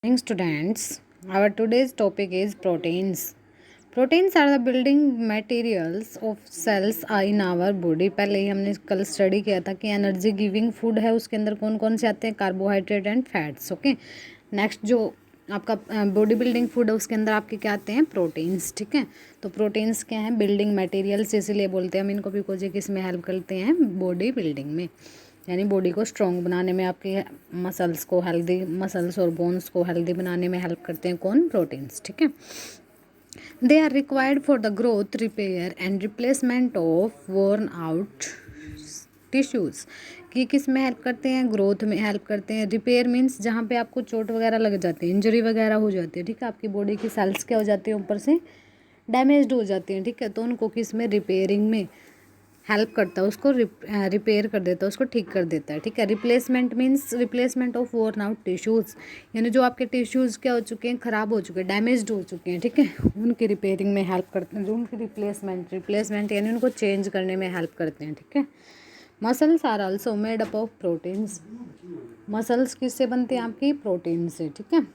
Morning, students. Our today's topic is proteins. Proteins are the building materials of cells in our body. पहले ही हमने कल study किया था कि एनर्जी गिविंग फूड है, उसके अंदर कौन कौन से आते हैं, carbohydrate and fats. Okay, next जो आपका बॉडी बिल्डिंग फूड है उसके अंदर आपके क्या आते हैं, प्रोटीन्स. ठीक है, तो प्रोटीन्स क्या हैं, बिल्डिंग मटेरियल्स इसीलिए बोलते हैं हम इनको, बिकॉज ये किस में हेल्प करते हैं, बॉडी बिल्डिंग में, यानी बॉडी को स्ट्रॉन्ग बनाने में, आपके मसल्स को हेल्दी, मसल्स और बोन्स को हेल्दी बनाने में हेल्प करते हैं कौन, प्रोटीन्स. ठीक है, they are required for the growth, repair and replacement of worn out tissues. कि किस में हेल्प करते हैं, ग्रोथ में हेल्प करते हैं. रिपेयर मीन्स जहाँ पे आपको चोट वगैरह लग जाती है, इंजरी वगैरह हो जाती है. ठीक है, आपकी बॉडी की सेल्स क्या हो जाती है, ऊपर से डैमेज्ड हो जाती हैं. ठीक है, तो उनको किस में, रिपेयरिंग में हेल्प करता है, उसको रिपेयर कर देता है, उसको ठीक कर देता है. ठीक है, replacement means replacement of worn out tissues, यानी जो आपके टिश्यूज़ क्या हो चुके हैं, ख़राब हो चुके हैं, डैमेज्ड हो चुके हैं. ठीक है, उनकी रिपेयरिंग में हेल्प करते हैं, जो उनकी रिप्लेसमेंट यानी उनको चेंज करने में हेल्प करते हैं. ठीक है, muscles are also made up of proteins. Muscles किससे बनते हैं, आपकी प्रोटीन से. ठीक है,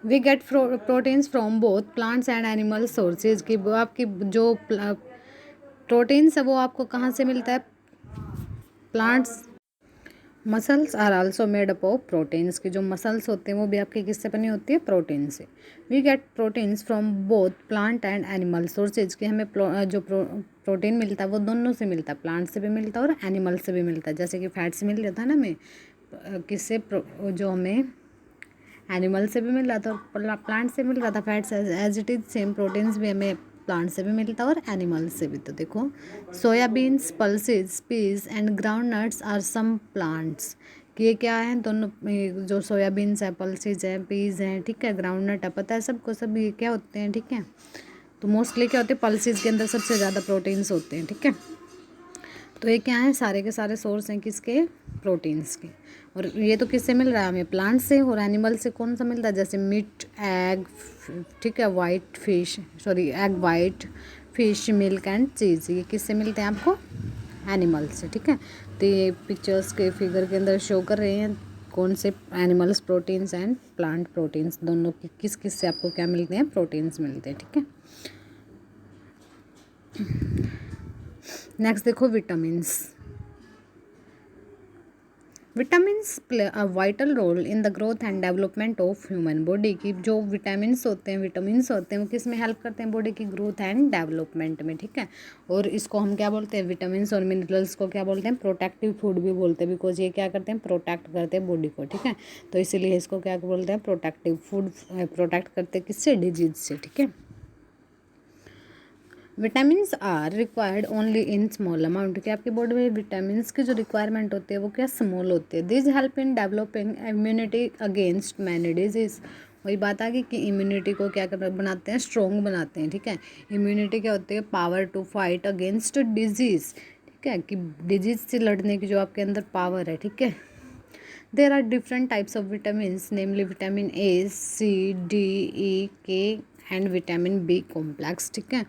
we get proteins from both plants and animal sources. की वो आपकी जो प्रोटीन्स है वो आपको कहाँ से मिलता है, plants. Muscles are also made up of proteins. की जो मसल्स होते हैं वो भी आपकी किससे बनी होती है, प्रोटीन से. We get proteins from both plant and animal sources. की हमें जो प्रोटीन मिलता है वो दोनों से मिलता है, प्लांट से भी मिलता है और एनिमल से भी मिलता है. जैसे कि फैट से मिल रहा था ना हमें, किससे, जो हमें एनिमल से भी मिल रहा था और प्लांट से मिल रहा था, fats. As it is same proteins भी हमें प्लांट से भी मिलता है और एनिमल से भी. तो देखो, soybeans, pulses, peas and groundnuts are some plants. कि ये क्या है, दोनों जो सोयाबीन्स है, पल्सेज है, पीज हैं, ठीक है, ग्राउंड नट है, पता है सबको, सब ये क्या होते हैं. ठीक है, तो मोस्टली क्या होते हैं, पल्सेज के अंदर सबसे ज़्यादा प्रोटीन्स होते हैं. ठीक है, तो ये क्या है, सारे के सारे सोर्स हैं किसके, प्रोटीन्स के. और ये तो किससे मिल रहा है हमें, प्लांट से. और एनिमल से कौन सा मिलता है, जैसे मीट, एग, ठीक है, white fish, sorry egg white, fish, milk and cheese. ये किससे मिलते हैं आपको, एनिमल से. ठीक है, तो ये पिक्चर्स के फिगर के अंदर शो कर रहे हैं कौन से, animals proteins and plant proteins, दोनों की किस किस से आपको क्या मिलते हैं, प्रोटीन्स मिलते हैं. ठीक है, नेक्स्ट देखो, vitamins. Vitamins play a vital role in the growth and development of human body. की जो विटामिन्स होते हैं वो किस में हेल्प करते हैं, बॉडी की ग्रोथ एंड डेवलपमेंट में. ठीक है, और इसको हम क्या बोलते हैं, विटामिन्स और मिनरल्स को क्या बोलते हैं, प्रोटेक्टिव फूड भी बोलते हैं, बिकॉज ये क्या करते हैं, प्रोटेक्ट करते हैं बॉडी को. ठीक है, तो इसीलिए इसको क्या बोलते हैं, प्रोटेक्टिव फूड. प्रोटेक्ट करते हैं किससे, डिजीज से. ठीक है, vitamins are required only in small amount. कि आपकी बॉडी में विटामिन्स की जो रिक्वायरमेंट होती है वो क्या, स्मॉल होती है. This help in developing immunity against many disease. वही बात आ गई कि इम्यूनिटी को क्या कर बनाते हैं, स्ट्रॉन्ग बनाते हैं. ठीक है, इम्यूनिटी क्या होती है, power to fight against disease. ठीक है, कि डिजीज से लड़ने की जो आपके अंदर पावर है. ठीक है, there are different types of vitamins, namely vitamin A, C, D, E, K and vitamin B complex. ठीक है,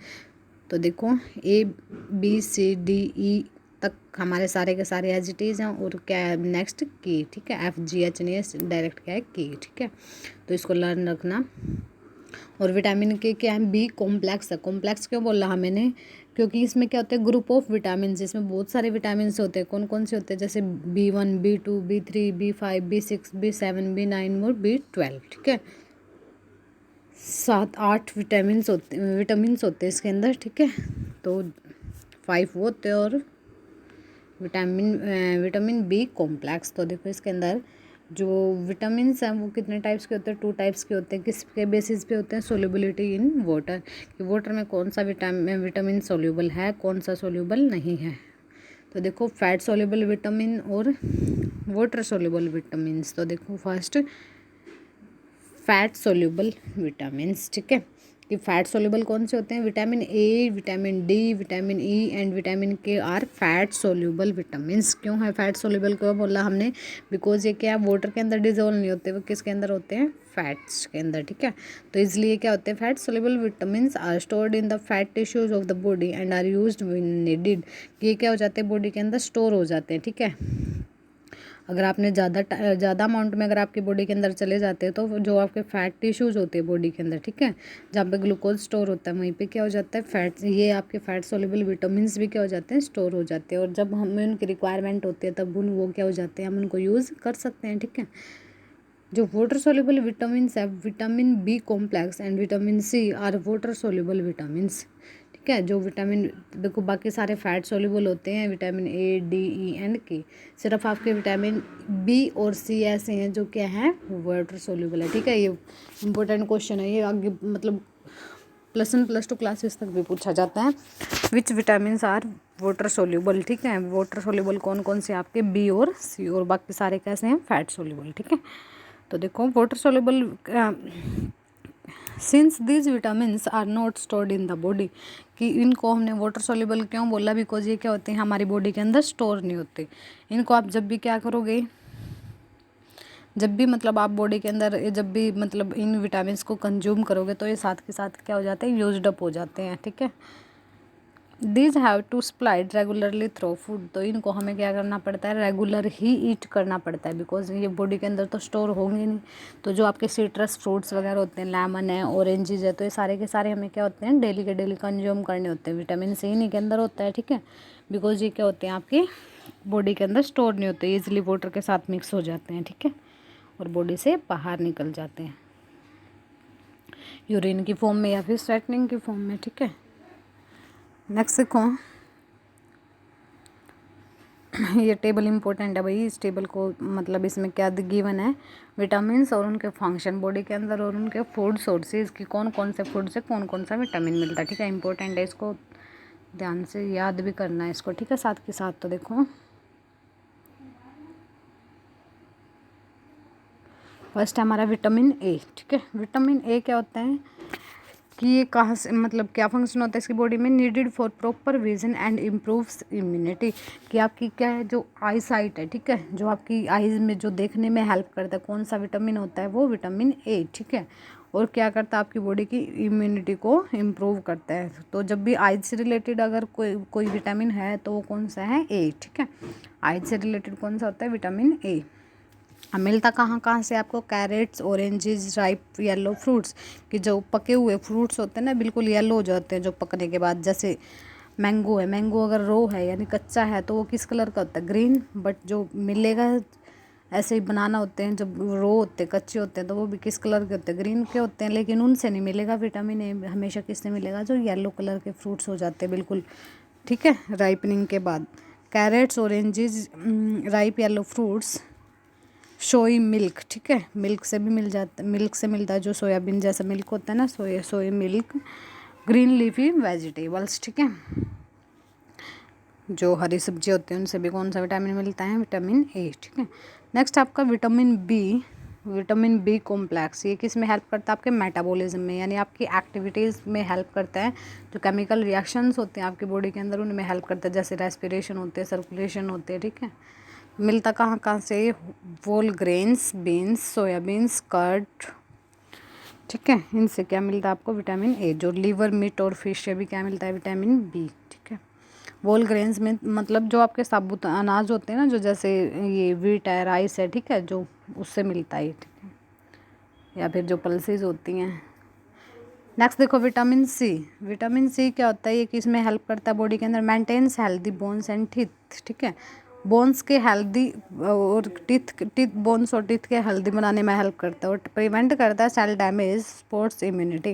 तो देखो, ए, बी, सी, डी, ई तक हमारे सारे के सारे एज इट इज़ हैं. और क्या है नेक्स्ट, की. ठीक है, एफ, जी, एच नहीं है, डायरेक्ट क्या है, की. ठीक है, तो इसको लर्न रखना. और विटामिन के क्या है, बी कॉम्प्लेक्स है. कॉम्प्लेक्स क्यों बोला है मैंने, क्योंकि इसमें क्या होता है, ग्रुप ऑफ विटामिन. इसमें बहुत सारे विटामिन होते हैं. कौन कौन से होते हैं, जैसे B1, B2, B3, B5, B6, B7, B9 और B12. ठीक है, 7-8 विटामिन्स होते हैं इसके अंदर. ठीक है, तो 5 वो होते हैं और विटामिन बी कॉम्प्लेक्स. तो देखो इसके अंदर जो विटामिन्स हैं वो कितने टाइप्स के होते हैं, 2 टाइप्स के होते हैं. किसके बेसिस पे होते हैं, सोल्यूबिलिटी इन वाटर. कि वाटर में कौन सा विटामिन सोल्यूबल है, कौन सा सोल्यूबल नहीं है. तो देखो, फैट सोल्यूबल विटामिन और वाटर सोल्यूबल विटामिन्स. तो देखो फर्स्ट, फैट सोल्यूबल विटामिन्स. ठीक है, कि फैट सोल्यूबल कौन से होते हैं, vitamin A, vitamin D, vitamin E and vitamin के आर फैट सोल्यूबल विटामिन्स. क्यों है फैट सोल्यूबल, क्यों बोला हमने, बिकॉज ये क्या, वाटर के अंदर डिजोल्व नहीं होते, वो किसके अंदर होते हैं, फैट्स के अंदर. ठीक है, तो इसलिए क्या होते हैं, fat soluble vitamins are stored in the fat tissues of the body and are used when needed. ये क्या हो जाते हैं, बॉडी के अंदर स्टोर हो जाते हैं. ठीक है, अगर आपने ज़्यादा अमाउंट में अगर आपकी बॉडी के अंदर चले जाते हैं तो जो आपके फैट टिश्यूज़ होते हैं बॉडी के अंदर, ठीक है, जहाँ पे ग्लूकोज स्टोर होता है वहीं पे क्या हो जाता है, फैट, ये आपके फैट सोल्यूबल विटामिन्स भी क्या हो जाते हैं, स्टोर हो जाते हैं, और जब हमें उनकी रिक्वायरमेंट होती है तब वो क्या हो जाते हैं, हम उनको यूज़ कर सकते हैं, ठीक है। जो वाटर सोल्यूबल विटामिन है, vitamin B complex and vitamin C are water soluble vitamins, ठीक है। जो विटामिन, देखो बाकी सारे फैट सोल्यूबल होते हैं, vitamin A, D, E and के, सिर्फ आपके विटामिन बी और सी ऐसे हैं जो क्या है, वाटर सोल्यूबल है, ठीक है। ये इंपॉर्टेंट क्वेश्चन है, ये आगे मतलब +1 +2 क्लासेस तक भी पूछा जाता है। Which vitamin are water soluble, ठीक है। वाटर सोल्यूबल कौन कौन से आपके, बी और सी, और बाकी सारे कैसे हैं, फैट सोल्यूबल, ठीक है। तो देखो water soluble, since these vitamins are not stored in the body, कि इनको हमने वाटर सोल्यूबल क्यों बोला, बिकॉज ये क्या होते हैं, हमारी बॉडी के अंदर स्टोर नहीं होते। इनको आप जब भी क्या करोगे, जब भी मतलब आप बॉडी के अंदर जब भी मतलब इन विटामिन्स को कंज्यूम करोगे तो ये साथ के साथ क्या हो जाते हैं, यूज्ड अप हो जाते हैं, ठीक है। These have to supplied regularly through food, तो इनको हमें क्या करना पड़ता है, रेगुलर ही ईट करना पड़ता है, बिकॉज ये बॉडी के अंदर तो स्टोर होंगे नहीं। तो जो आपके सिट्रस फ्रूट्स वगैरह होते हैं, लेमन है, ऑरेंजेस है, तो ये सारे के सारे हमें क्या होते हैं, डेली के डेली कंज्यूम करने होते हैं। विटामिन सी इन्हीं के अंदर होता है, ठीक है, बिकॉज ये क्या होते हैं, आपकी बॉडी के अंदर स्टोर नहीं होते, ईजिली वाटर के साथ मिक्स हो जाते हैं, ठीक है, और बॉडी से बाहर निकल जाते हैं यूरिन की फॉर्म में या फिर स्वेटनिंग की फॉर्म में, ठीक है। नेक्स्ट देखो, ये टेबल इंपॉर्टेंट है भाई, इस टेबल को मतलब इसमें क्या गिवन है, विटामिन्स और उनके फंक्शन बॉडी के अंदर, और उनके फूड सोर्सेज की कौन कौन से फूड से कौन कौन सा विटामिन मिलता है, ठीक है। इंपॉर्टेंट है, इसको ध्यान से याद भी करना है इसको, ठीक है, साथ के साथ। तो देखो फर्स्ट है हमारा विटामिन ए, ठीक है। विटामिन ए क्या होता है कि ये कहाँ से मतलब क्या फंक्शन होता है इसकी बॉडी में, needed for proper vision and improves immunity, कि आपकी क्या है, जो आई साइट है, ठीक है, जो आपकी आईज में जो देखने में हेल्प करता है, कौन सा विटामिन होता है, वो विटामिन ए, ठीक है। और क्या करता है, आपकी बॉडी की इम्यूनिटी को इम्प्रूव करता है। तो जब भी आइज से रिलेटेड अगर कोई विटामिन है तो वो कौन सा है, ए, ठीक है। आइज से रिलेटेड कौन सा होता है, विटामिन ए। मिलता कहाँ कहाँ से आपको, carrots, oranges, ripe yellow fruits, कि जो पके हुए फ्रूट्स होते हैं ना, बिल्कुल येलो हो जाते हैं जो पकने के बाद, जैसे मैंगो है, मैंगो अगर रो है यानी कच्चा है तो वो किस कलर का होता है, ग्रीन, बट जो मिलेगा ऐसे ही बनाना होते हैं, जब रो होते हैं, कच्चे होते हैं, तो वो भी किस कलर के होते हैं, ग्रीन के होते हैं, लेकिन उनसे नहीं मिलेगा विटामिन ए, हमेशा किससे मिलेगा, जो येलो कलर के फ्रूट्स हो जाते हैं बिल्कुल, ठीक है, राइपनिंग के बाद। Carrots, oranges, ripe yellow fruits, soy milk, ठीक है, मिल्क से भी मिल जाता, मिल्क से मिलता है, जो सोयाबीन जैसा मिल्क होता है ना, सोई मिल्क, ग्रीन लीफी वेजिटेबल्स, ठीक है, जो हरी सब्जी होती है उनसे भी कौन सा विटामिन मिलता है, विटामिन ए, ठीक है। नेक्स्ट आपका vitamin B, vitamin B complex, ये किस में हेल्प करता है, आपके मेटाबॉलिज्म में, यानी आपकी एक्टिविटीज़ में हेल्प करता है। जो केमिकल रिएक्शंस होते हैं आपकी बॉडी के अंदर उनमें हेल्प करता है, जैसे रेस्पिरेशन होते हैं, सर्कुलेशन होते हैं, ठीक है। मिलता कहाँ कहाँ से, whole grains, beans, soybeans, curd, ठीक है, इनसे क्या मिलता है आपको, विटामिन ए। जो लीवर, मीट और फिश से भी क्या मिलता है, विटामिन बी, ठीक है। होल ग्रेन्स में मतलब जो आपके साबुत अनाज होते हैं ना, जो जैसे ये वीट है, राइस है, ठीक है, जो उससे मिलता है, ठीक है, या फिर जो पल्सेस होती हैं। नेक्स्ट देखो विटामिन सी, विटामिन सी क्या होता है, ये किस में हेल्प करता है बॉडी के अंदर, maintains healthy bones and teeth, ठीक है, बोन्स के हेल्दी और टीथ बोन्स और टीथ के हेल्दी बनाने में हेल्प करता है, और प्रिवेंट करता है सेल डैमेज, स्पोर्ट्स इम्यूनिटी,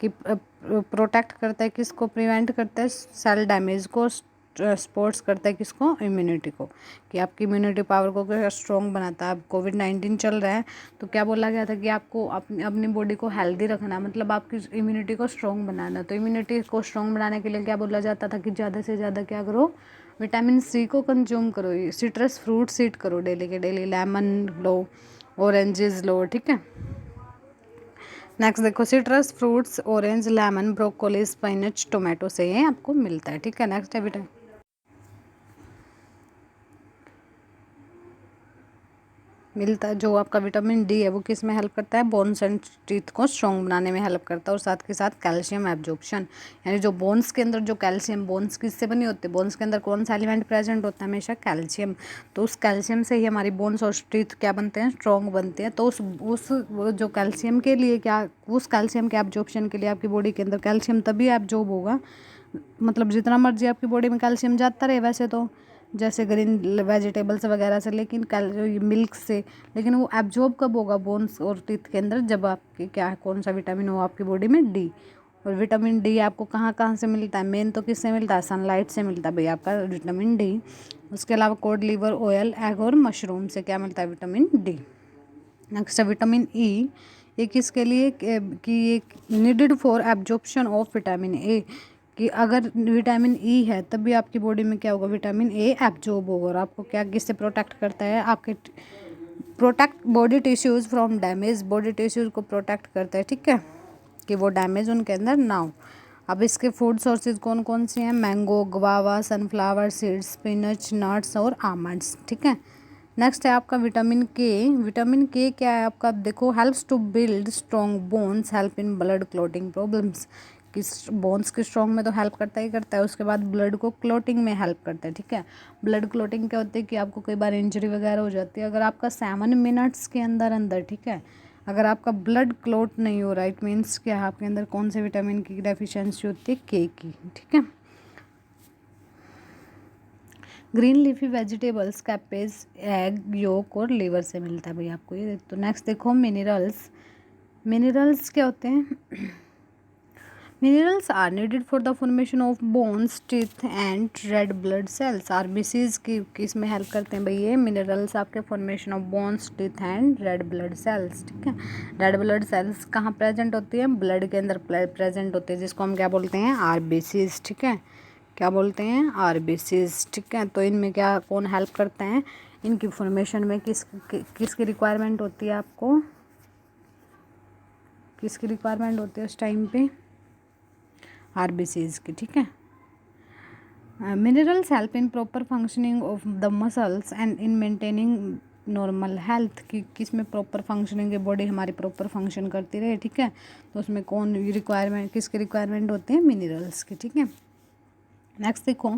कि प्रोटेक्ट करता है, किसको प्रिवेंट करता है, सेल डैमेज को, स्पोर्ट्स करता है किसको, इम्यूनिटी को, कि आपकी इम्यूनिटी पावर को क्या स्ट्रॉन्ग बनाता है। अब कोविड-19 चल रहा है तो क्या बोला गया था कि आपको अपनी बॉडी को हेल्दी रखना है, मतलब आपकी इम्यूनिटी को स्ट्रॉन्ग बनाना। तो इम्यूनिटी को स्ट्रॉन्ग बनाने के लिए क्या बोला जाता था कि ज़्यादा से ज़्यादा क्या करो, विटामिन सी को कंज्यूम करो, सिट्रस फ्रूट्स ईट करो डेली के डेली, लेमन लो, ऑरेंजेस लो, ठीक है। नेक्स्ट देखो citrus fruits, orange, lemon, broccoli, spinach, tomato से ये आपको मिलता है, ठीक है। नेक्स्ट है मिलता है। जो आपका विटामिन डी है वो किस में हेल्प करता है, बोन्स एंड टीथ को स्ट्रॉन्ग बनाने में हेल्प करता है, और साथ के साथ कैल्शियम एब्जॉर्प्शन, यानी जो बोन्स के अंदर जो कैल्शियम, बोन्स किससे बनी होती है, बोन्स के अंदर कौन सा एलिमेंट प्रेजेंट होता है, हमेशा कैल्शियम। तो उस कैल्शियम से ही हमारी बोन्स और टीथ क्या बनते हैं, स्ट्रॉन्ग बनते हैं। तो उस वो जो कैल्शियम के लिए क्या, उस कैल्शियम के एब्जॉर्प्शन के लिए आपकी बॉडी के अंदर कैल्शियम तभी एब्जॉर्ब होगा, मतलब जितना मर्जी आपकी बॉडी में कैल्शियम जाता रहे वैसे तो, जैसे ग्रीन वेजिटेबल्स वगैरह से, लेकिन मिल्क से, लेकिन वो एब्जॉर्ब कब होगा बोन्स और टीथ के अंदर, जब आपके क्या कौन सा विटामिन हो आपकी बॉडी में, डी। और विटामिन डी आपको कहाँ कहाँ से मिलता है, मेन तो किससे मिलता है, सनलाइट से मिलता है भैया आपका विटामिन डी। उसके अलावा कोड लिवर ऑयल, एग और मशरूम से क्या मिलता है, विटामिन डी। नेक्स्ट है विटामिन ई। ये किसके लिए कि ये needed for absorption of vitamin A, कि अगर विटामिन ई है तब भी आपकी बॉडी में क्या होगा, विटामिन ए एब्जॉर्ब होगा। और आपको क्या किससे प्रोटेक्ट करता है, आपके protect body tissues from damage, body tissues को प्रोटेक्ट करता है, ठीक है, कि वो डैमेज उनके अंदर ना हो। अब इसके फूड सोर्सेज कौन कौन से हैं, mango, गवावा, sunflower seeds, spinach, nuts और आमंड्स, ठीक है। नेक्स्ट है आपका विटामिन के। विटामिन के क्या है आपका, देखो, helps to build strong bones, help in blood clotting problems, कि बोन्स के स्ट्रॉन्ग में तो हेल्प करता ही करता है, उसके बाद ब्लड को क्लॉटिंग में हेल्प करता है, ठीक है। ब्लड क्लॉटिंग क्या होती है कि आपको कई बार इंजरी वगैरह हो जाती है, अगर आपका 7 मिनट्स के अंदर अंदर, ठीक है, अगर आपका ब्लड क्लॉट नहीं हो रहा, इट मीन्स क्या है, आपके अंदर कौन से विटामिन की डेफिशिएंसी होती है, के की, ठीक है। Green leafy vegetables, cabbage, egg yolk और लीवर से मिलता है भाई आपको ये। तो नेक्स्ट देखो मिनरल्स। मिनरल्स क्या होते हैं, minerals are needed for the formation of bones, teeth and red blood cells. RBCs की किस में हेल्प करते हैं भाई ये मिनरल्स, आपके formation of bones, teeth and red blood sales, ठीक है। रेड ब्लड सेल्स कहाँ प्रेजेंट होती है, ब्लड के अंदर प्रेजेंट होते हैं, जिसको हम क्या बोलते हैं, आरबीसीज, ठीक है, क्या बोलते हैं, आरबीसीज, ठीक है। तो इनमें क्या कौन हेल्प करते हैं, इनकी फॉर्मेशन में किसकी रिक्वायरमेंट होती है, आपको किसकी रिक्वायरमेंट होती है उस टाइम पे, आरबीसीज की, ठीक है। Minerals help in proper functioning of the muscles and in maintaining normal health, की किस में प्रॉपर फंक्शनिंग है, बॉडी हमारी प्रॉपर फंक्शन करती रहे, ठीक है। तो उसमें कौन रिक्वायरमेंट, किसकी रिक्वायरमेंट होती है, मिनरल्स की, ठीक है। नेक्स्ट देखो,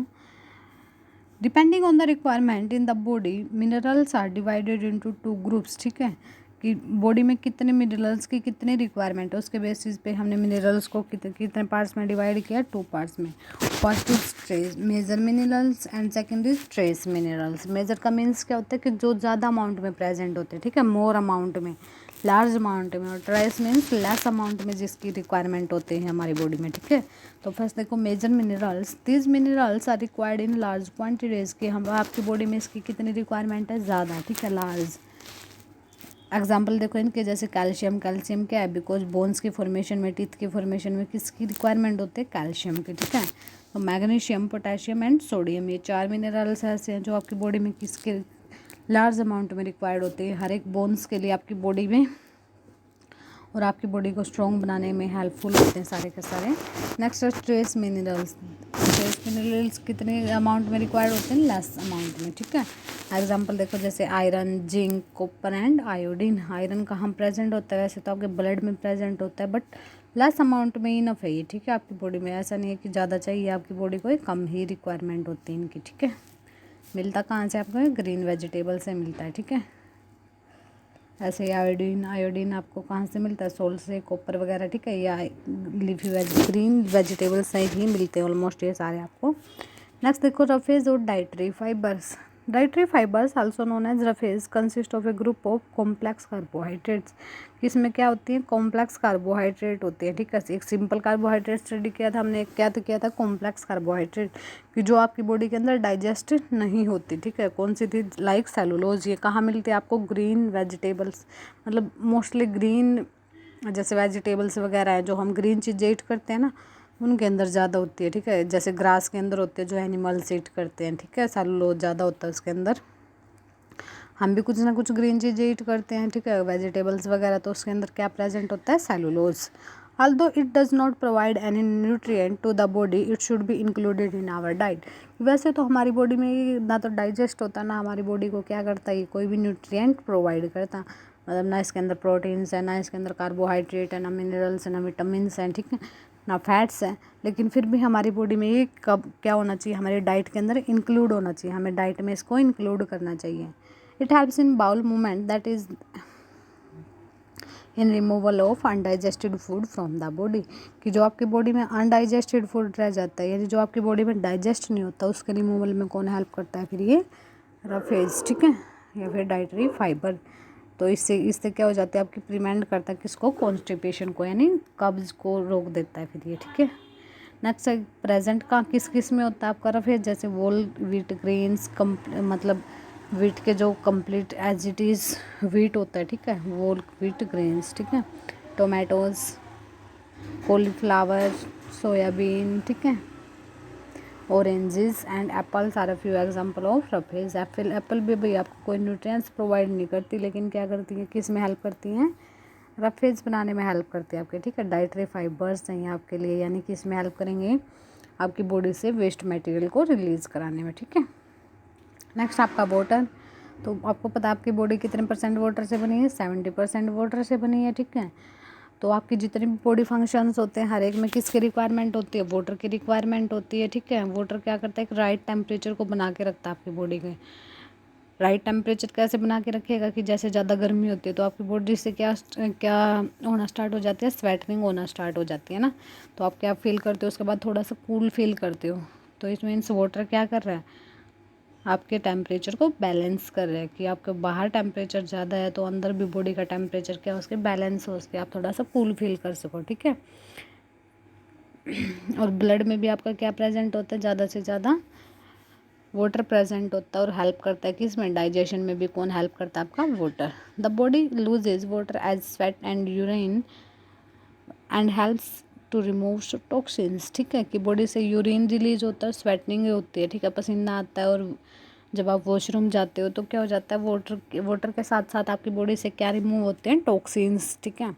depending on the requirement in the body minerals are divided into 2 groups, ठीक है, कि बॉडी में कितने मिनरल्स की कितनी रिक्वायरमेंट है उसके बेसिस पे हमने मिनरल्स को कितने पार्ट्स में डिवाइड किया, 2 पार्ट्स में। First is trace major minerals and second is trace minerals. Major का मीन्स क्या होता है कि जो ज़्यादा अमाउंट में प्रेजेंट होते हैं, ठीक है, मोर अमाउंट में, लार्ज अमाउंट में, और ट्रेस मीन्स लेस अमाउंट में जिसकी रिक्वायरमेंट होती है हमारी बॉडी में, ठीक है। तो फर्स्ट देखो major minerals, these minerals are required in large quantities, कि हम आपकी बॉडी में इसकी कितनी रिक्वायरमेंट है, ज़्यादा, ठीक है, लार्ज। एग्जाम्पल देखो इनके, जैसे कैल्शियम, कैल्शियम क्या है, बिकॉज बोन्स की फॉर्मेशन में, टीथ की फॉर्मेशन में किसकी रिक्वायरमेंट होती है, कैल्शियम की, ठीक है। तो मैग्नीशियम, पोटेशियम एंड सोडियम, ये 4 मिनरल्स ऐसे हैं जो आपकी बॉडी में किसके लार्ज अमाउंट में रिक्वायर्ड होते हैं हर एक बोन्स के लिए आपकी बॉडी में, और आपकी बॉडी को स्ट्रॉन्ग बनाने में हेल्पफुल होते हैं सारे के सारे। नेक्स्ट है ट्रेस मिनरल्स। ट्रेस मिनरल्स कितने अमाउंट में रिक्वायर्ड होते हैं, लेस अमाउंट में, ठीक है। एग्जांपल देखो जैसे iron, zinc, copper and iodine. Iron कहाँ प्रेजेंट होता है, वैसे तो आपके ब्लड में प्रेजेंट होता है, बट लेस अमाउंट में इनफ है ये, ठीक है, आपकी बॉडी में। ऐसा नहीं है कि ज़्यादा चाहिए आपकी बॉडी को, कम ही रिक्वायरमेंट होती है इनकी, ठीक है। मिलता कहाँ से आपको, ग्रीन वेजिटेबल से मिलता है, ठीक है। ऐसे आयोडीन, आयोडीन आपको कहाँ से मिलता है, सोल्ट से, कॉपर वगैरह, ठीक है, या लीफी ग्रीन वेजिटेबल्स से ही मिलते हैं ऑलमोस्ट ये सारे आपको। नेक्स्ट देखो रफेज और dietary fibres. Dietary fibres also known as roughage consist of a group of complex carbohydrates. इसमें क्या होती है, कॉम्प्लेक्स कार्बोहाइड्रेट होती है, ठीक है। एक सिंपल कार्बोहाइड्रेट स्टडी किया था हमने, क्या तो किया था, कॉम्प्लेक्स कार्बोहाइड्रेट, कि जो आपकी बॉडी के अंदर डाइजेस्ट नहीं होती, ठीक है। कौन सी थी, लाइक सेलुलोज। ये कहाँ मिलती है आपको, ग्रीन वेजिटेबल्स, मतलब मोस्टली ग्रीन, जैसे वेजिटेबल्स वगैरह है जो हम ग्रीन चीज़ें ईट करते हैं ना, उनके अंदर ज़्यादा होती है, ठीक है। जैसे ग्रास के अंदर होते हैं जो एनिमल्स ईट करते हैं, ठीक है, सेलुलोज ज़्यादा होता है उसके अंदर। हम भी कुछ ना कुछ ग्रीन चीज़ें ईट करते हैं, ठीक है, वेजिटेबल्स वगैरह, तो उसके अंदर क्या प्रेजेंट होता है, cellulose. although it does not provide any nutrient to the body, it should be included in our diet. वैसे तो हमारी बॉडी में ना तो डाइजेस्ट होता, ना हमारी बॉडी को क्या करता है, कोई भी न्यूट्रिएंट प्रोवाइड करता, मतलब ना इसके अंदर प्रोटीन्स है, ना इसके अंदर कार्बोहाइड्रेट है, ना मिनरल्स है, ना विटामिन्स हैं, ठीक है, ना फैट्स हैं, लेकिन फिर भी हमारी बॉडी में ये कब क्या होना चाहिए, हमारे डाइट के अंदर इंक्लूड होना चाहिए, हमें डाइट में इसको इंक्लूड करना चाहिए. It helps in bowel movement, that is in removal of undigested food from the body, कि जो आपकी बॉडी में अनडाइजेस्टेड फूड रह जाता है, यानी जो आपकी बॉडी में डाइजेस्ट नहीं होता, उसके रिमूवल में कौन हेल्प करता है, फिर ये रफेज, ठीक है, या फिर डाइटरी फाइबर. तो इससे क्या हो जाता है, आपकी प्रिवेंट करता है किसको, कॉन्स्टिपेशन को, यानी कब्ज को रोक देता है फिर ये, ठीक है. नेक्स्ट है प्रेजेंट का किस किस में होता है आपका रफेज, जैसे वोल व्हीट ग्रेन्स, मतलब व्हीट के जो complete as it is wheat होता है, ठीक है, वोल व्हीट ग्रेन्स, ठीक है, टोमेटोज़, कॉलीफ्लावर, सोयाबीन, ठीक है, oranges and apples are a few example of roughage. Apple भी भाई आपको कोई न्यूट्रिएंट्स प्रोवाइड नहीं करती, लेकिन क्या करती है, किस में हेल्प करती हैं, रफेज बनाने में हेल्प करती है आपके, ठीक है. डाइटरी फाइबर्स हैं आपके लिए, यानी कि इसमें हेल्प करेंगे आपकी बॉडी से वेस्ट मटेरियल को रिलीज़ कराने में, ठीक है. नेक्स्ट आपका वाटर, तो आपको पता है आपकी बॉडी कितने % वाटर से बनी है, 70% वाटर से बनी है, ठीक है. तो आपकी जितने भी बॉडी फंक्शंस होते हैं, हर एक में किसकी रिक्वायरमेंट होती है, वाटर की रिक्वायरमेंट होती है, ठीक है. वाटर क्या करता है, एक राइट टेम्परेचर को बना के रखता है आपकी बॉडी के. राइट टेम्परेचर कैसे बना के रखेगा, कि जैसे ज़्यादा गर्मी होती है तो आपकी बॉडी से क्या क्या होना स्टार्ट हो जाती है, स्वेटिंग होना स्टार्ट हो जाती है ना. तो आप क्या फील करते हो, उसके बाद थोड़ा सा कूल फील करते हो. तो इस मीन्स वाटर क्या कर रहा है, आपके टेम्परेचर को बैलेंस कर रहे हैं, कि आपके बाहर टेम्परेचर ज़्यादा है तो अंदर भी बॉडी का टेम्परेचर क्या उसके बैलेंस हो, उसके आप थोड़ा सा कूल फील कर सको, ठीक है. और ब्लड में भी आपका क्या प्रेजेंट होता है, ज़्यादा से ज़्यादा वाटर प्रेजेंट होता है, और हेल्प करता है किसमें, डाइजेशन में भी कौन हेल्प करता है आपका, water. The body loses water as sweat and urine and helps to remove toxins, ठीक है, कि बॉडी से यूरिन रिलीज होता है, स्वेटनिंग होती है, ठीक है, पसीना आता है, और जब आप वॉशरूम जाते हो तो क्या हो जाता है, वाटर के साथ साथ आपकी बॉडी से क्या रिमूव होते हैं, टॉक्सिन्स, ठीक है.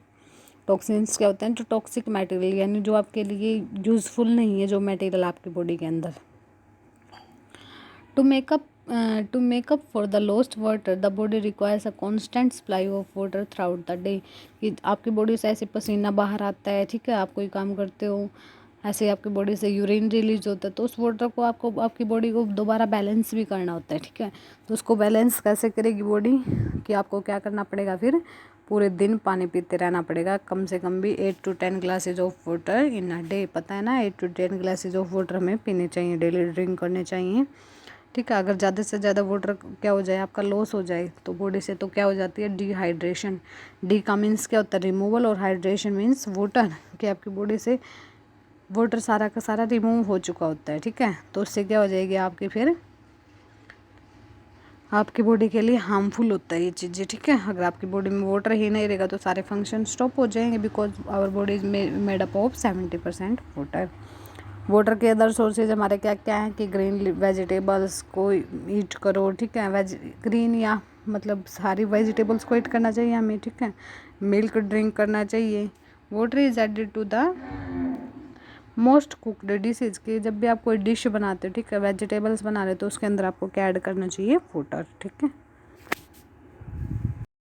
टॉक्सिन्स क्या होते हैं, जो टॉक्सिक मटेरियल, यानी जो आपके लिए यूज़फुल नहीं है, जो मटेरियल आपकी बॉडी के अंदर. To make up for the lost water the body requires a constant supply of water throughout the day, कि आपकी बॉडी से ऐसे पसीना बाहर आता है, ठीक है, आप कोई काम करते हो, ऐसे आपकी बॉडी से यूरिन रिलीज होता है, तो उस वाटर को आपको आपकी बॉडी को दोबारा बैलेंस भी करना होता है, ठीक है. तो उसको बैलेंस कैसे करेगी बॉडी, कि आपको क्या करना पड़ेगा, फिर पूरे दिन पानी पीते रहना पड़ेगा, कम से कम भी 8 to 10 glasses of water in a day. पता है ना, 8 to 10 ग्लासेज ऑफ वाटर हमें पीने चाहिए, डेली ड्रिंक करने चाहिए, ठीक है. अगर ज़्यादा से ज़्यादा वाटर क्या हो जाए, आपका लॉस हो जाए तो बॉडी से, तो क्या हो जाती है, डिहाइड्रेशन. डी का मीन्स क्या होता है, रिमूवल, और हाइड्रेशन मीन्स वाटर, कि आपकी बॉडी से वाटर सारा का सारा रिमूव हो चुका होता है, ठीक है. तो उससे क्या हो जाएगी आपकी, फिर आपकी बॉडी के लिए हार्मफुल होता है ये चीज़ें, ठीक है. अगर आपकी बॉडी में वाटर ही नहीं रहेगा तो सारे फंक्शन स्टॉप हो जाएंगे, because our body is made up of 70% water. Water के अदर सोर्सेज हमारे क्या क्या हैं, कि ग्रीन वेजिटेबल्स को ईट करो, ठीक है, ग्रीन या मतलब सारी वेजिटेबल्स को ईट करना चाहिए हमें, ठीक है. मिल्क ड्रिंक करना चाहिए. Water is added to the most cooked dishes, के जब भी आप कोई डिश बनाते हो, ठीक है, वेजिटेबल्स बना रहे हो, तो उसके अंदर आपको क्या ऐड करना चाहिए, वाटर, ठीक है.